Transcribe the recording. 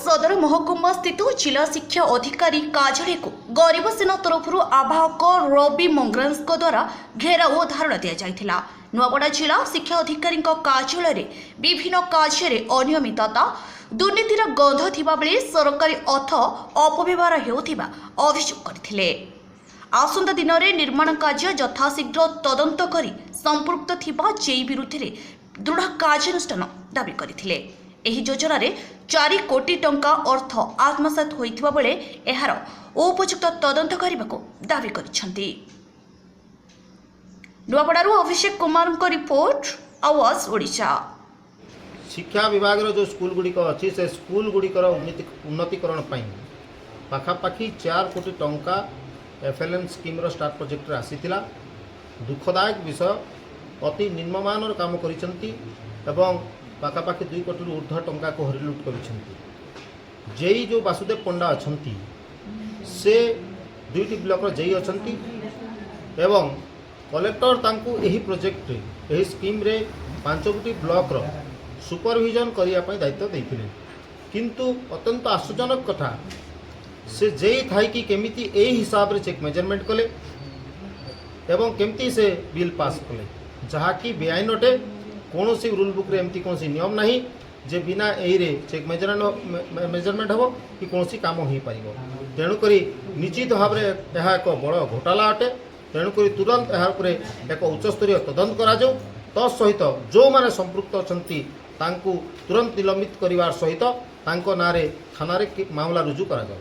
सदर महकुमा स्थित जिला शिक्षा अधिकारी कार्यालय को गरीब सेना तरफ आवाहक रवि मंगरांस द्वारा घेराव और धारणा दि जाइथिला। नुआपड़ा जिला शिक्षा अधिकारी कार्यालय में विभिन्न कार्य अनियमितता दुर्नीतिर गंध थिबा बेले सरकारी अर्थ अपव्यवहार हेउथिबा अभियोग करथिले। आसंता दिन में निर्माण कार्य यथाशीघ्र तदंत करी संपृक्त थिबा जेई विरुद्ध दृढ़ कार्यानुष्ठान दाबी करथिले। एही योजना रे 4 कोटी टंका अर्थ आत्मसात होइथिबा बेले एहार उपयुक्त तदंत करबाको दाबी करिसंती। नुआपड़ारू अभिषेक कुमार को रिपोर्ट, आवाज ओडिशा। शिक्षा विभाग जो स्कूल गुड़िक अच्छी से स्कूल गुड़िकर उन्नतिकरण पाखापाखि 4 कोटी टंका FLN स्कीम स्टार्ट प्रोजेक्ट आसीथिला। दुखदायक विषय, अति निम्नमानर काम करिसंती एवं पाखापाखि 2 कोटी ऊर्ध्व टंका को हरिलुट करिसंती। जेई जो वासुदेव पंडा अछंती से 2टी ब्लॉक जेई अछंती एवं कलेक्टर तांकू एही प्रोजेक्ट एही स्कीम रे 5 कोटी ब्लॉक रो सुपरविजन करिया पई दायित्व दैथिले। किंतु अत्यंत आश्चर्यजनक कथा, से जेई थाई कि केमिति एही हिसाब रे चेक मेजरमेंट कले एवं केमिति से बिल पास कले, जहा कि बेआईन अटे। कौन सी रूल बुक रे एमती कौन सी नियम नहीं जे बिना एही रे चेक मेजरमेंट हो कि कौन सी काम हो पारिबो। तेणुक निश्चित भाव में यह एक बड़ घोटाला अटे। तेणुक तुरंत यार उपरे एक उच्चस्तरीय तदंत करा जाऊ। तत्सहित जो माने संपृक्त अछंती तांकू तुरंत निलंबित करिवार सहित तांको नारे थाना रे मामला रुजु करा जाऊ।